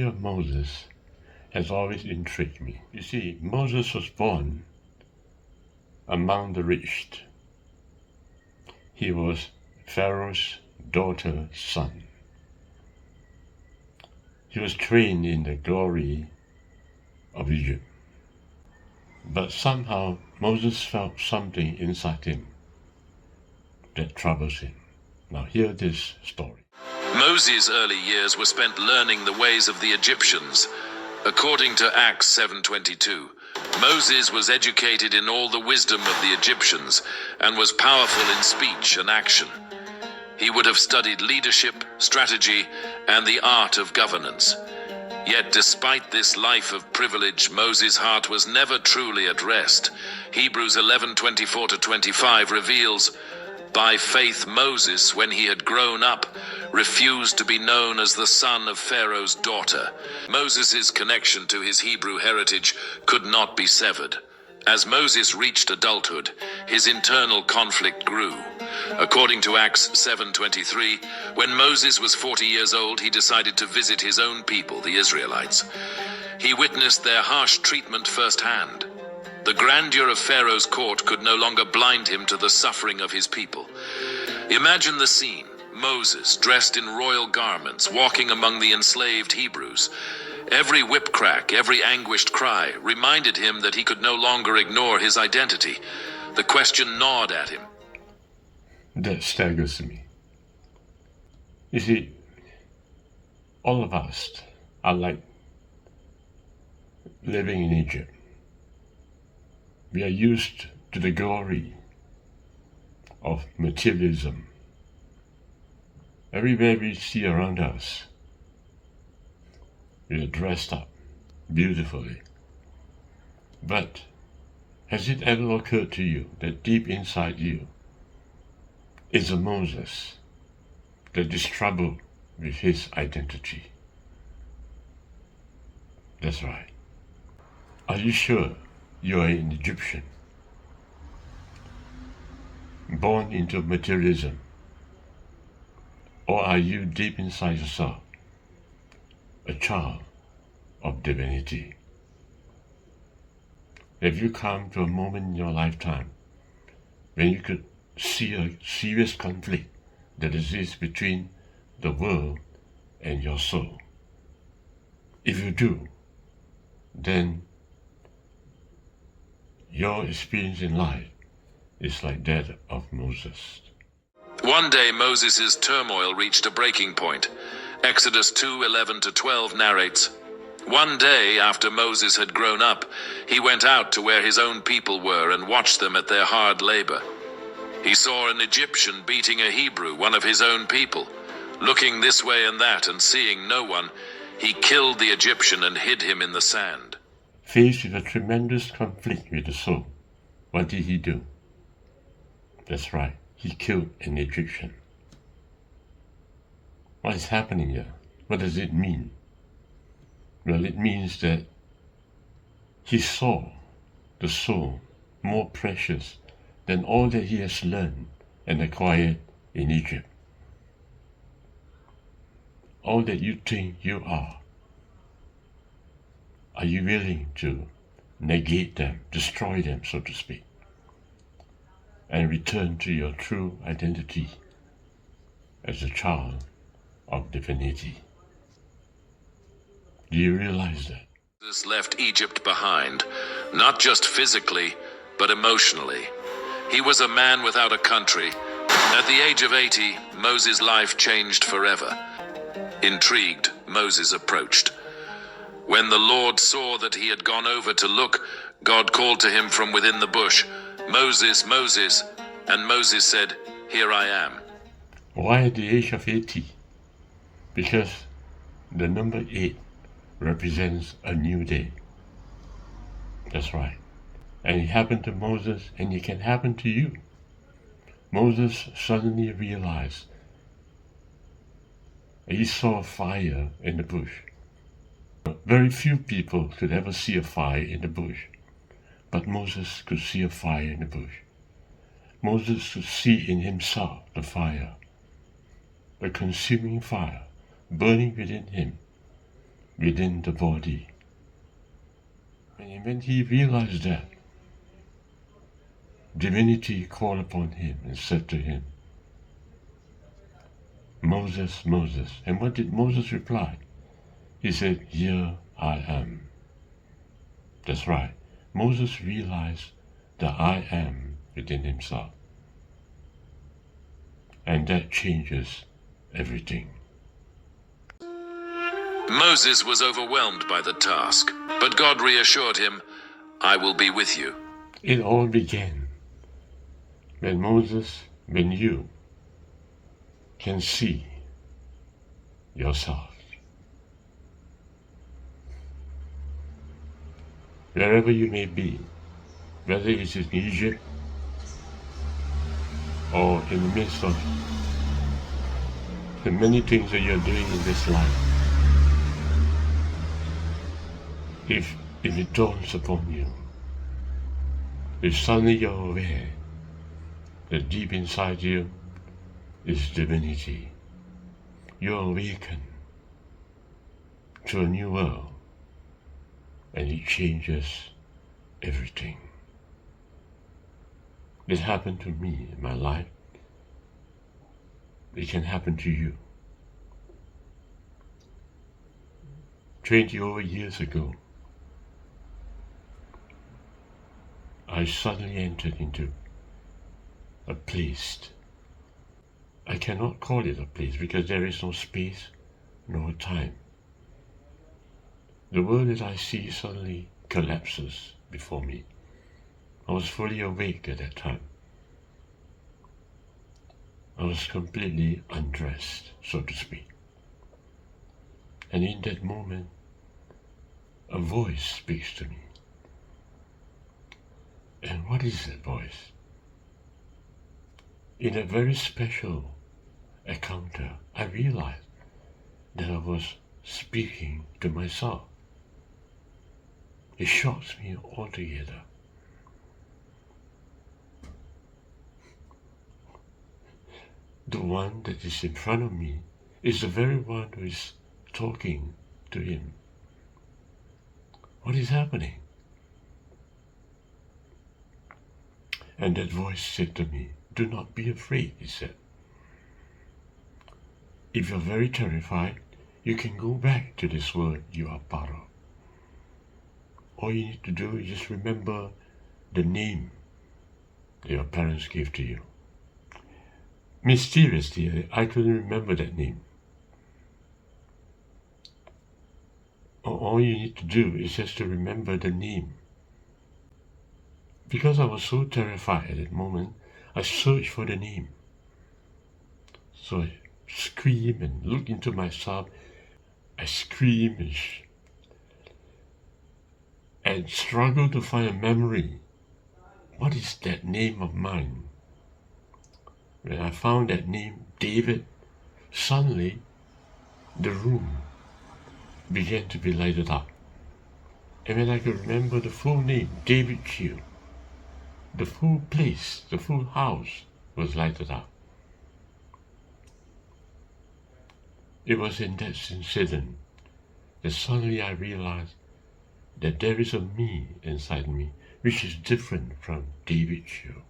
story of Moses has always intrigued me. You see, Moses was born among the rich. He was Pharaoh's daughter's son. He was trained in the glory of Egypt. But somehow Moses felt something inside him that troubles him. Now hear this story. Moses' early years were spent learning the ways of the Egyptians. According to Acts 7:22, Moses was educated in all the wisdom of the Egyptians and was powerful in speech and action. He would have studied leadership, strategy, and the art of governance. Yet despite this life of privilege, Moses' heart was never truly at rest. Hebrews 11:24-25 reveals, by faith Moses, when he had grown up, refused to be known as the son of Pharaoh's daughter. Moses' connection to his Hebrew heritage could not be severed. As Moses reached adulthood, his internal conflict grew. According to Acts 7:23, when Moses was 40 years old, he decided to visit his own people, the Israelites. He witnessed their harsh treatment firsthand. The grandeur of Pharaoh's court could no longer blind him to the suffering of his people. Imagine the scene. Moses, dressed in royal garments, walking among the enslaved Hebrews. Every whip crack, every anguished cry reminded him that he could no longer ignore his identity. The question gnawed at him. That staggers me. You see, all of us are like living in Egypt. We are used to the glory of materialism. Everywhere we see around us, we are dressed up beautifully. But has it ever occurred to you that deep inside you is a Moses that is troubled with his identity? That's right. Are you sure you are an Egyptian, born into materialism? Or are you deep inside yourself a child of divinity? Have you come to a moment in your lifetime when you could see a serious conflict that exists between the world and your soul? If you do, then your experience in life is like that of Moses. One day Moses' turmoil reached a breaking point. Exodus 2:11-12 narrates, one day after Moses had grown up, he went out to where his own people were and watched them at their hard labor. He saw an Egyptian beating a Hebrew, one of his own people. Looking this way and that and seeing no one, he killed the Egyptian and hid him in the sand. Faced with a tremendous conflict with the soul, what did he do? That's right, he killed an Egyptian. What is happening here? What does it mean? Well, it means that he saw the soul more precious than all that he has learned and acquired in Egypt. All that you think you are you willing to negate them, destroy them, so to speak, and return to your true identity as a child of divinity? Do you realize that? Moses left Egypt behind, not just physically, but emotionally. He was a man without a country. At the age of 80, Moses' life changed forever. Intrigued, Moses approached. When the Lord saw that he had gone over to look, God called to him from within the bush, Moses, Moses, and Moses said, Here I am. Why at the age of 80? Because the number 8 represents a new day. That's right. And it happened to Moses, and it can happen to you. Moses suddenly realized he saw a fire in the bush. Very few people could ever see a fire in the bush, but Moses could see a fire in the bush. Moses could see in himself the fire, the consuming fire burning within him, within the body. And when he realized that, divinity called upon him and said to him, Moses, Moses. And what did Moses reply? He said, Here I am. That's right. Moses realized the I am within himself. And that changes everything. Moses was overwhelmed by the task, but God reassured him, I will be with you. It all began when you can see yourself. Wherever you may be, whether it's in Egypt or in the midst of the many things that you're doing in this life, if it dawns upon you, if suddenly you're aware that deep inside you is divinity, you're awakened to a new world, and it changes everything. It happened to me in my life. It can happen to you. 20 over years ago, I suddenly entered into a place. I cannot call it a place because there is no space nor time. The world that I see suddenly collapses before me. I was fully awake at that time. I was completely undressed, so to speak. And in that moment, a voice speaks to me. And what is that voice? In a very special encounter, I realized that I was speaking to myself. It shocks me altogether. The one that is in front of me is the very one who is talking to him. What is happening? And that voice said to me, do not be afraid, he said. If you're very terrified, you can go back to this world you are part of. All you need to do is just remember the name that your parents gave to you. Mysteriously, I couldn't remember that name. All you need to do is just to remember the name. Because I was so terrified at that moment, I searched for the name. So I screamed and looked into myself. I screamed and struggled to find a memory. What is that name of mine? When I found that name, David, suddenly the room began to be lighted up. And when I could remember the full name, David Chiu, the full place, the full house was lighted up. It was in that incident that suddenly I realized that there is a me inside me which is different from David Chiu.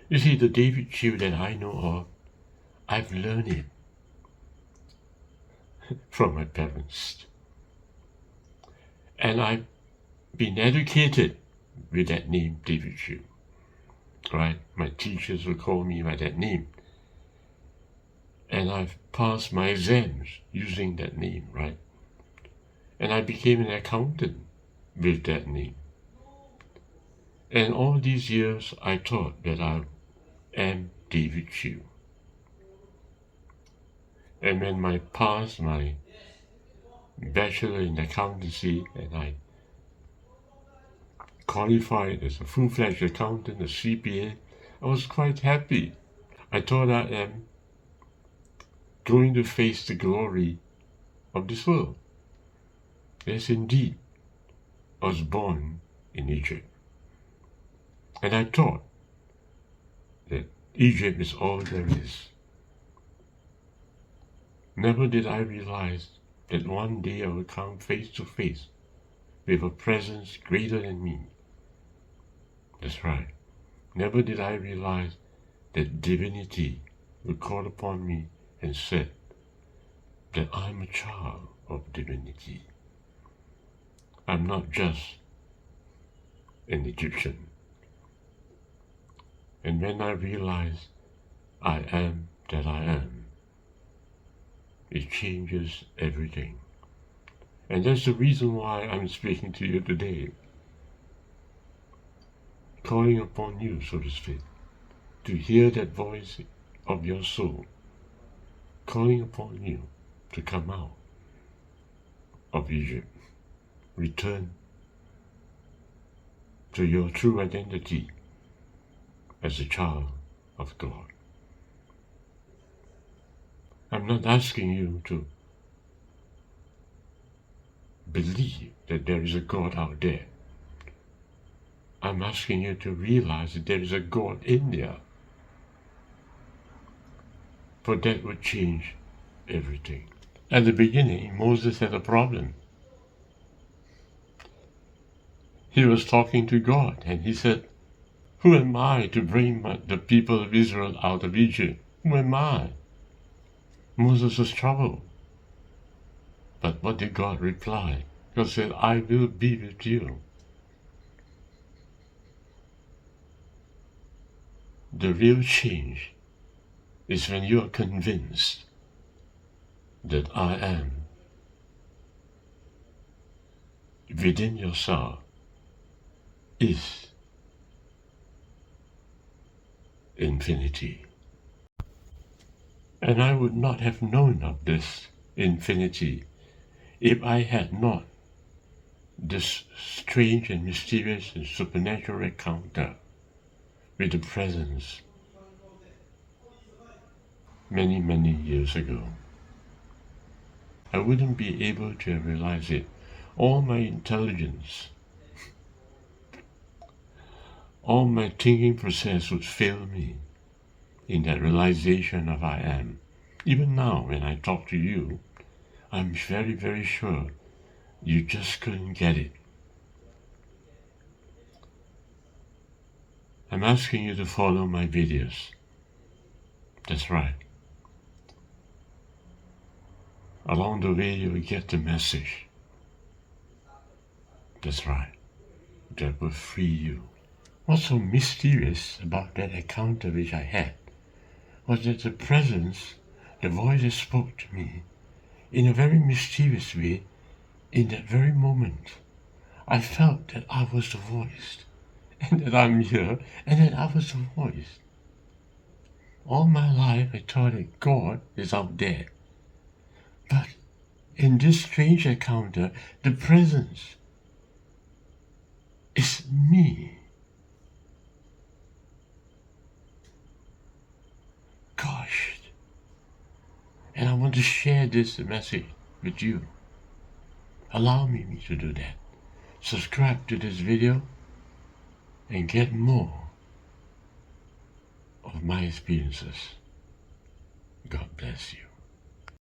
You see, the David Chiu that I know of, I've learned it from my parents. And I've been educated with that name, David Chiu. Right? My teachers will call me by that name. And I've passed my exams using that name, right? And I became an accountant with that name. And all these years I thought that I am David Chiu. And when I passed my bachelor in accountancy and I qualified as a full-fledged accountant, a CPA, I was quite happy. I thought I am going to face the glory of this world. Yes, indeed, I was born in Egypt. And I thought that Egypt is all there is. Never did I realize that one day I will come face to face with a presence greater than me. That's right. Never did I realize that divinity would call upon me and said that I'm a child of divinity. I'm not just an Egyptian. And when I realize I am that I am, it changes everything. And that's the reason why I'm speaking to you today, calling upon you, so to speak, to hear that voice of your soul, calling upon you to come out of Egypt, return to your true identity as a child of God. I'm not asking you to believe that there is a God out there. I'm asking you to realize that there is a God in there. For that would change everything. At the beginning, Moses had a problem. He was talking to God and he said, "Who am I to bring the people of Israel out of Egypt? Who am I?" Moses was troubled. But what did God reply? God said, "I will be with you." The real change is when you are convinced that I am within yourself is infinity. And I would not have known of this infinity if I had not this strange and mysterious and supernatural encounter with the presence many, many years ago. I wouldn't be able to realize it. All my intelligence, all my thinking process would fail me in that realization of I am. Even now, when I talk to you, I'm very, very sure you just couldn't get it. I'm asking you to follow my videos. That's right. Along the way, you will get the message. That's right. That will free you. What's so mysterious about that encounter which I had was that the presence, the voice that spoke to me in a very mysterious way in that very moment. I felt that I was the voice, and that I'm here, and that I was the voice. All my life I thought that God is out there. But in this strange encounter, the presence is me. Gosh. And I want to share this message with you. Allow me to do that. Subscribe to this video and get more of my experiences. God bless you.